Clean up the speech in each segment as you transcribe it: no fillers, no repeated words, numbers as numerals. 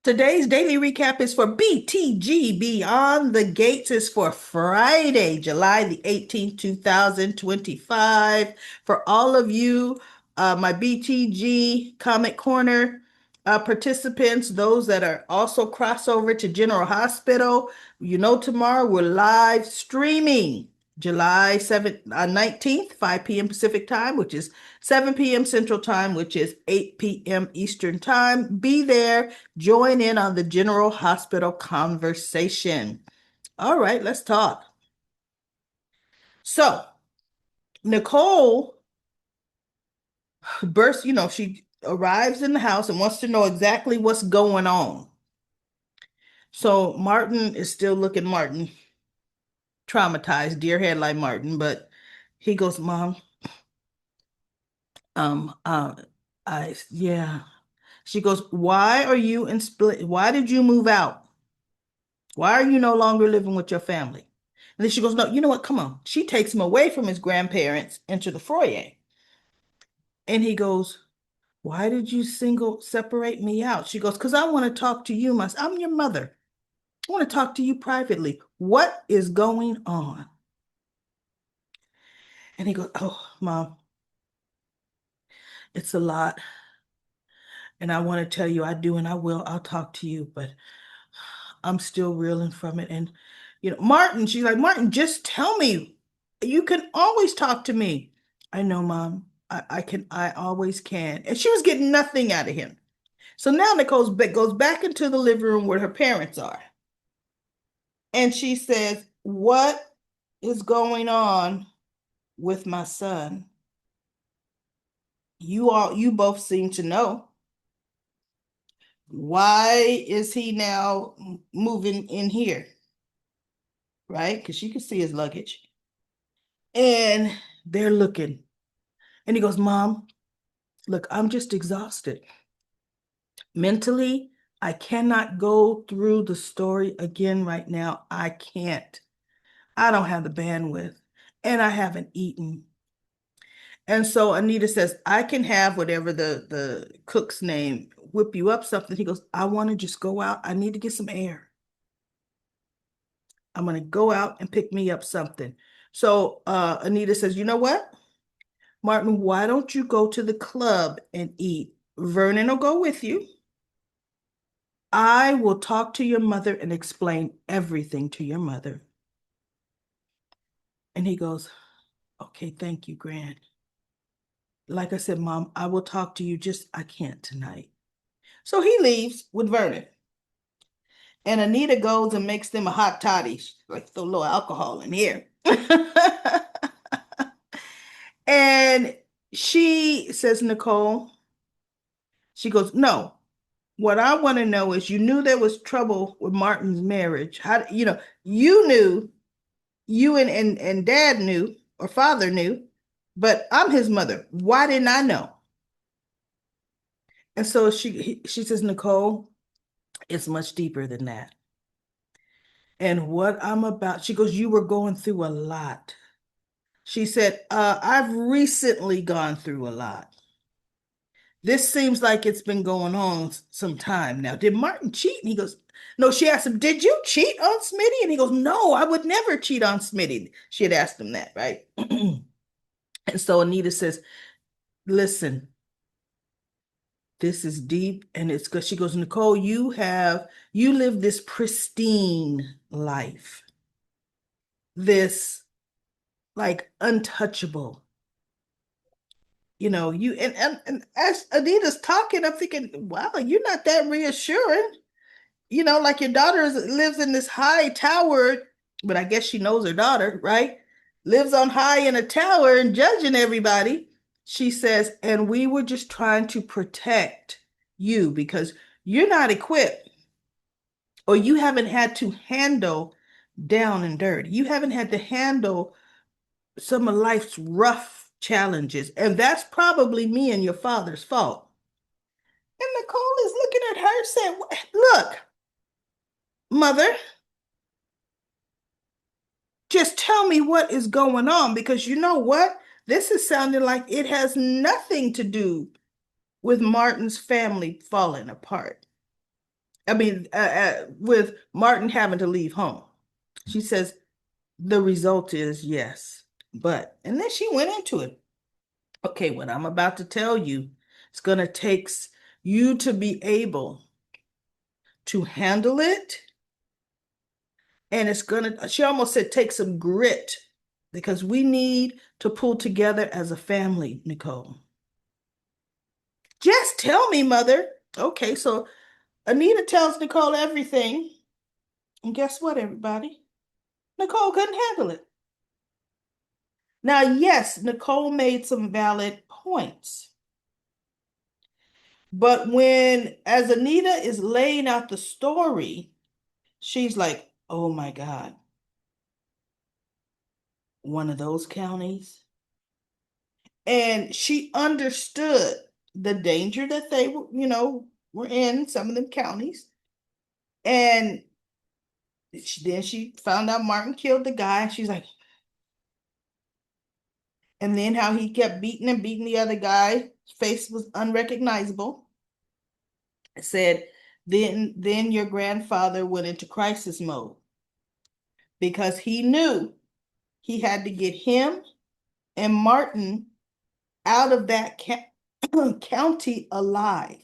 Today's daily recap is for BTG. Beyond the Gates is for Friday, July the 18th, 2025. For all of you, my BTG Comment Corner participants, those that are also crossover to General Hospital, tomorrow we're live streaming July 7th, 19th, 5 p.m. Pacific time, which is 7 p.m. Central time, which is 8 p.m. Eastern time. Be there. Join in on the General Hospital conversation. All right, let's talk. So, Nicole bursts, she arrives in the house and wants to know exactly what's going on. So, Martin is still looking Martin, traumatized, deer headlight Martin, but he goes, Mom, um, uh, yeah. She goes, why are you in split? Why did you move out? Why are you no longer living with your family? And then she goes, no, you know what? Come on. She takes him away from his grandparents into the foyer. And he goes, why did you separate me out? She goes, because I want to talk to you. I'm your mother. I want to talk to you privately. What is going on? And he goes, oh, Mom, it's a lot. And I want to tell you, I do and I will. I'll talk to you, but I'm still reeling from it. And, Martin, she's like, Martin, just tell me. You can always talk to me. I know, Mom. I always can. And she was getting nothing out of him. So now Nicole goes back into the living room where her parents are. And she says, what is going on with my son? You both seem to know. Why is he now moving in here? Right? Because she could see his luggage. And they're looking. And he goes, Mom, look, I'm just exhausted. Mentally, I cannot go through the story again right now. I can't. I don't have the bandwidth and I haven't eaten. And so Anita says, I can have whatever the cook's name, whip you up something. He goes, I want to just go out. I need to get some air. I'm going to go out and pick me up something. So Anita says, you know what? Martin, why don't you go to the club and eat? Vernon will go with you. I will talk to your mother and explain everything to your mother. And he goes, okay, thank you, Gran. Like I said, Mom, I will talk to you, just I can't tonight. So he leaves with Vernon. And Anita goes and makes them a hot toddy, like throw a little alcohol in here. And she says, Nicole, she goes, no, what I want to know is you knew there was trouble with Martin's marriage. How, you knew, you and dad knew, or father knew, but I'm his mother. Why didn't I know? And so she says, Nicole, it's much deeper than that. And what I'm about, she goes, you were going through a lot. She said, I've recently gone through a lot. This seems like it's been going on some time now. Did Martin cheat? And he goes, no, she asked him, did you cheat on Smitty? And he goes, no, I would never cheat on Smitty. She had asked him that, right? And so Anita says, listen, this is deep and it's good. She goes, Nicole, you live this pristine life, this like untouchable. And as Anita's talking, I'm thinking, wow, you're not that reassuring. Like your daughter lives in this high tower, but I guess she knows her daughter, right? Lives on high in a tower and judging everybody. She says, and we were just trying to protect you because you're not equipped or you haven't had to handle down and dirty. You haven't had to handle some of life's rough challenges. And that's probably me and your father's fault. And Nicole is looking at her saying, look, mother, just tell me what is going on because you know what? This is sounding like it has nothing to do with Martin's family falling apart. I mean, with Martin having to leave home. She says, the result is yes. But, and then she went into it. Okay, what I'm about to tell you, it's going to take you to be able to handle it. And it's going to, she almost said, take some grit because we need to pull together as a family, Nicole. Just tell me, mother. Okay, so Anita tells Nicole everything. And guess what, everybody? Nicole couldn't handle it. Now, yes, Nicole made some valid points. But when, as Anita is laying out the story, she's like, oh my God, one of those counties. And she understood the danger that they were, were in some of them counties. And then she found out Martin killed the guy. She's like, and then how he kept beating and beating the other guy. His face was unrecognizable. It said, then your grandfather went into crisis mode because he knew he had to get him and Martin out of that county alive.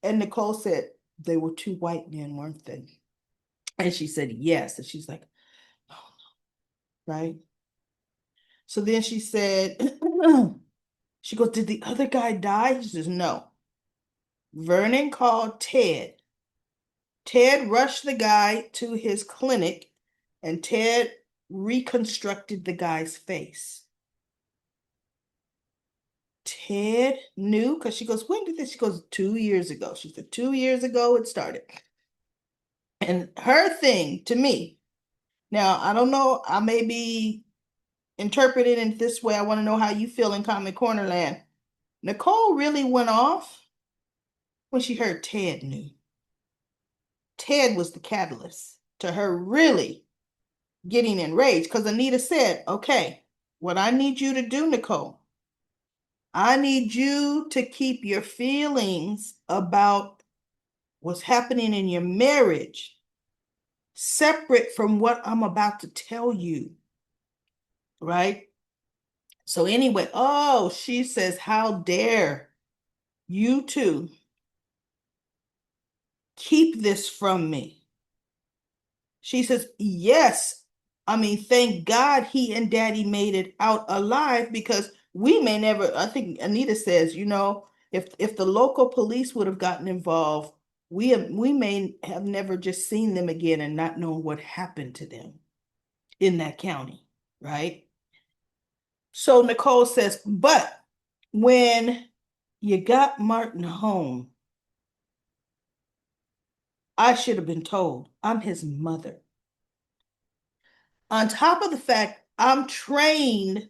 And Nicole said, they were two white men, weren't they? And she said, yes. And she's like, oh, right? So then she said, she goes, did the other guy die? She says, no. Vernon called Ted. Ted rushed the guy to his clinic and Ted reconstructed the guy's face. Ted knew because she goes, when did this? She goes, 2 years ago. She said, 2 years ago it started. And her thing to me, now I don't know, I may be interpreted in this way. I want to know how you feel in Comic Corner Land. Nicole really went off when she heard Ted knew. Ted was the catalyst to her really getting enraged because Anita said, okay, what I need you to do, Nicole, I need you to keep your feelings about what's happening in your marriage separate from what I'm about to tell you. Right? So, anyway, oh, she says, how dare you two keep this from me? She says, yes. I mean, thank God he and daddy made it out alive because we may never, I think Anita says, if the local police would have gotten involved, we may have never just seen them again and not known what happened to them in that county, right? So Nicole says, but when you got Martin home, I should have been told I'm his mother. On top of the fact, I'm trained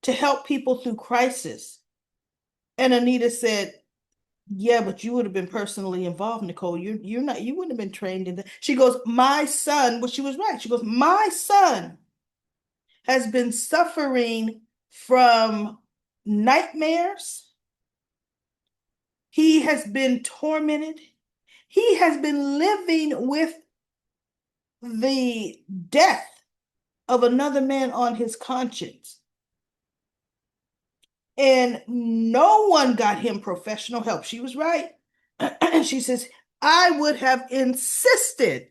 to help people through crisis. And Anita said, yeah, but you would have been personally involved, Nicole. You're not, you wouldn't have been trained in that. She goes, my son, well, she was right. She goes, my son has been suffering from nightmares. He has been tormented. He has been living with the death of another man on his conscience. And no one got him professional help. She was right. She says, I would have insisted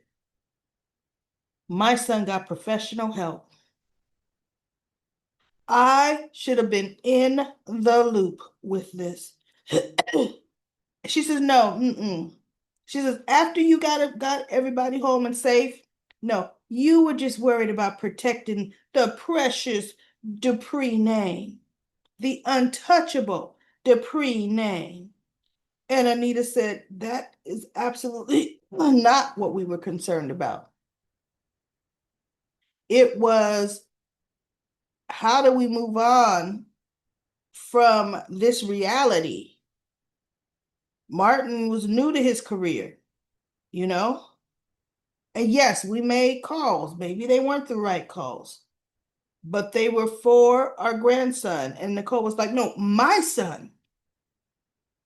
my son got professional help. I should have been in the loop with this. She says, no, She says, after you got everybody home and safe, no, you were just worried about protecting the precious Dupree name, the untouchable Dupree name. And Anita said, that is absolutely not what we were concerned about. It was, how do we move on from this reality? Martin was new to his career, you know? And yes, we made calls. Maybe they weren't the right calls, but they were for our grandson. And Nicole was like, no, my son.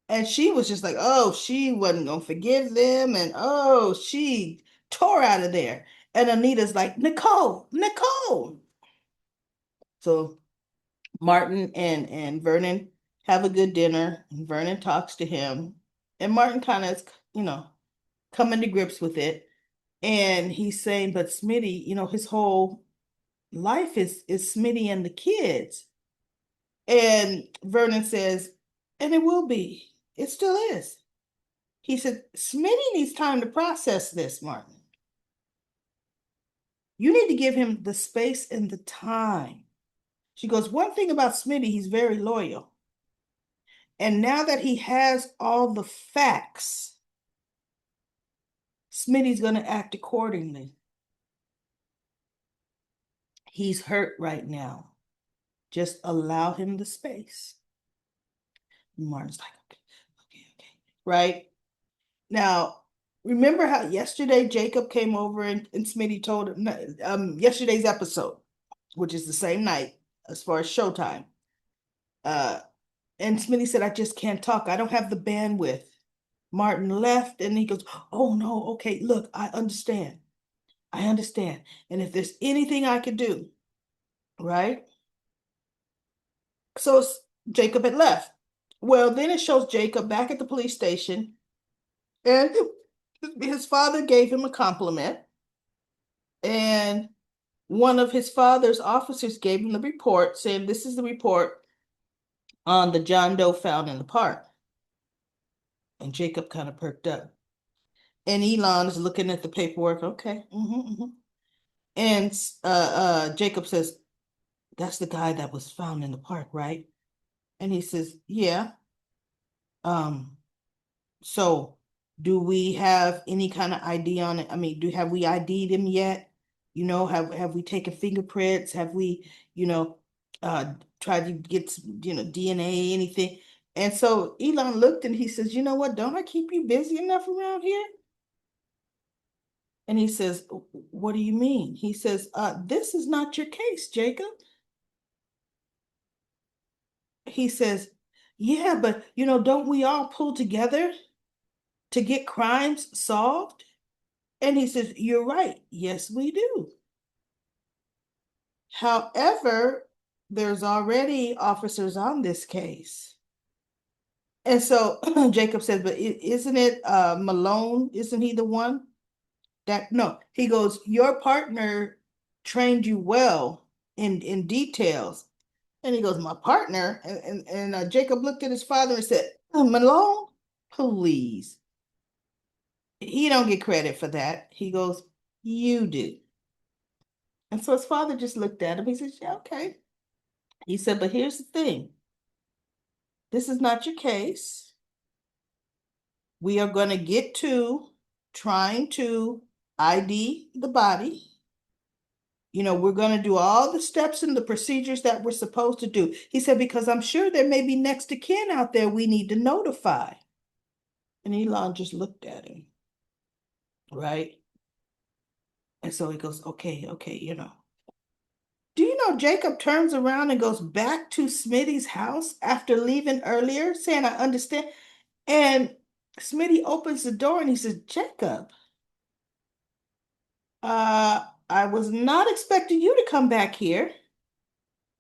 And she was just like, oh, she wasn't gonna forgive them, and oh, she tore out of there. And Anita's like, Nicole, Nicole. So Martin and Vernon have a good dinner, and Vernon talks to him, and Martin kind of is, coming to grips with it. And he's saying, but Smitty, his whole life is Smitty and the kids. And Vernon says, and it will be. It still is. He said, Smitty needs time to process this, Martin. You need to give him the space and the time. She goes, one thing about Smitty, he's very loyal. And now that he has all the facts, Smitty's going to act accordingly. He's hurt right now. Just allow him the space. And Martin's like, okay. Right? Now, remember how yesterday Jacob came over and Smitty told him, yesterday's episode, which is the same night as far as showtime. And Smitty said, I just can't talk. I don't have the bandwidth. Martin left and he goes, oh no, okay, look, I understand. I understand. And if there's anything I could do, right? So Jacob had left. Well, then it shows Jacob back at the police station, and his father gave him a compliment. And one of his father's officers gave him the report saying, this is the report on the John Doe found in the park. And Jacob kind of perked up. And Elon is looking at the paperwork. Okay. And Jacob says, that's the guy that was found in the park, right? And he says, yeah. So do we have any kind of ID on it? I mean, have we ID'd him yet? Have we taken fingerprints? Have we, tried to get, DNA, anything? And so Elon looked and he says, you know what? Don't I keep you busy enough around here? And he says, what do you mean? He says, this is not your case, Jacob. He says, yeah, but don't we all pull together to get crimes solved? And he says, you're right. Yes, we do. However, there's already officers on this case. And so Jacob says, but isn't it Malone? Isn't he the one? No, he goes, your partner trained you well in details. And he goes, my partner? And Jacob looked at his father and said, Malone, please. He don't get credit for that. He goes, you do. And so his father just looked at him. He said, yeah, okay. He said, but here's the thing. This is not your case. We are going to get to trying to ID the body. We're going to do all the steps and the procedures that we're supposed to do. He said, because I'm sure there may be next to kin out there we need to notify. And Elon just looked at him, right? And so he goes, okay. Do you know Jacob turns around and goes back to Smitty's house after leaving earlier, saying, I understand. And Smitty opens the door and he says, Jacob, I was not expecting you to come back here.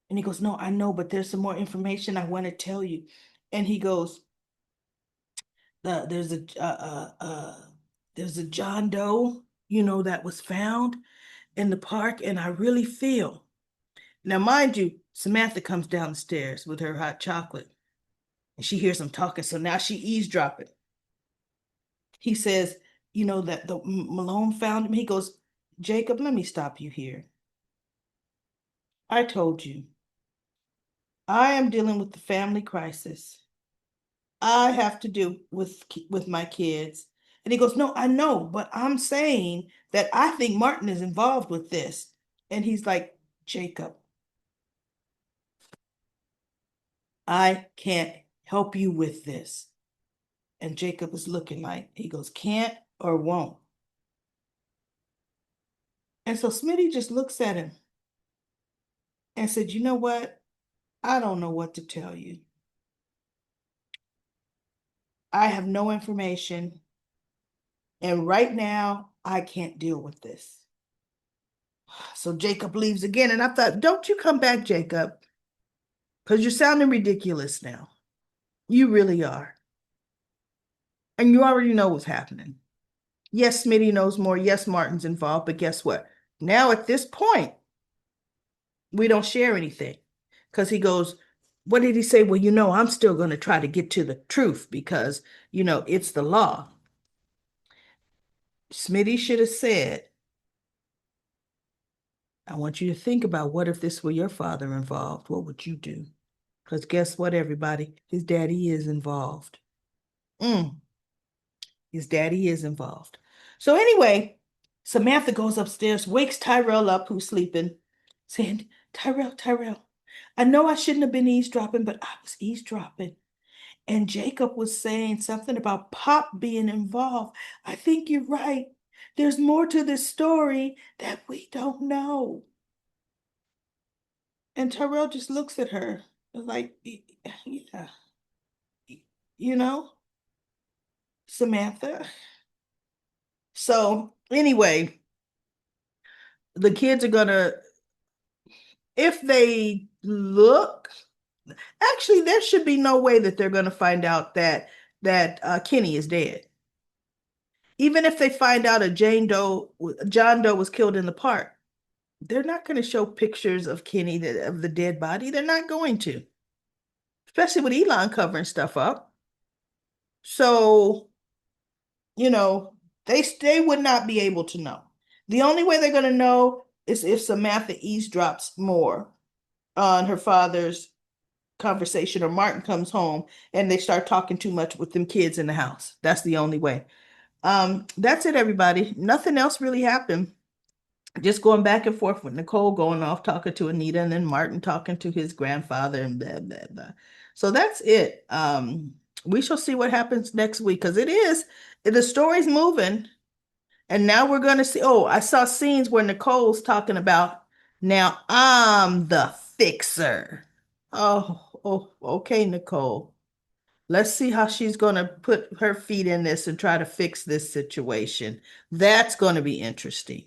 And he goes, no, I know, but there's some more information I want to tell you. And he goes, there's a John Doe, that was found in the park, and I really feel. Now, mind you, Samantha comes down the stairs with her hot chocolate, and she hears them talking, so now she eavesdropping. He says, that the Malone found him. He goes, Jacob, let me stop you here. I told you, I am dealing with the family crisis. I have to do with my kids. And he goes, no, I know, but I'm saying that I think Martin is involved with this. And he's like, Jacob, I can't help you with this. And Jacob is looking like, he goes, can't or won't. And so Smitty just looks at him and said, you know what? I don't know what to tell you. I have no information. And right now, I can't deal with this. So Jacob leaves again. And I thought, don't you come back, Jacob, because you're sounding ridiculous now. You really are. And you already know what's happening. Yes, Smitty knows more. Yes, Martin's involved. But guess what? Now, at this point, we don't share anything because he goes, what did he say? Well, I'm still going to try to get to the truth because, it's the law. Smitty should have said, I want you to think about what if this were your father involved? What would you do? Because guess what, everybody? His daddy is involved. Mm, his daddy is involved. So, anyway, Samantha goes upstairs, wakes Tyrell up, who's sleeping, saying, Tyrell, I know I shouldn't have been eavesdropping, but I was eavesdropping. And Jacob was saying something about Pop being involved. I think you're right. There's more to this story that we don't know. And Tyrell just looks at her like, yeah, you know, Samantha. So anyway, the kids are gonna, if they look, actually, there should be no way that they're gonna find out that Kenny is dead. Even if they find out a John Doe was killed in the park, they're not going to show pictures of Kenny of the dead body. They're not going to, especially with Elon covering stuff up. So, you know, they would not be able to know. The only way they're going to know is if Samantha eavesdrops more on her father's conversation or Martin comes home and they start talking too much with them kids in the house. That's the only way. That's it, everybody. Nothing else really happened. Just going back and forth with Nicole going off talking to Anita and then Martin talking to his grandfather and blah blah blah. So that's it. We shall see what happens next week because the story's moving. And now we're gonna see. Oh, I saw scenes where Nicole's talking about now I'm the fixer. Oh, okay, Nicole. Let's see how she's going to put her feet in this and try to fix this situation. That's going to be interesting.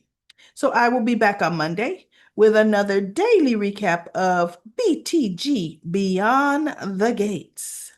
So I will be back on Monday with another daily recap of BTG Beyond the Gates.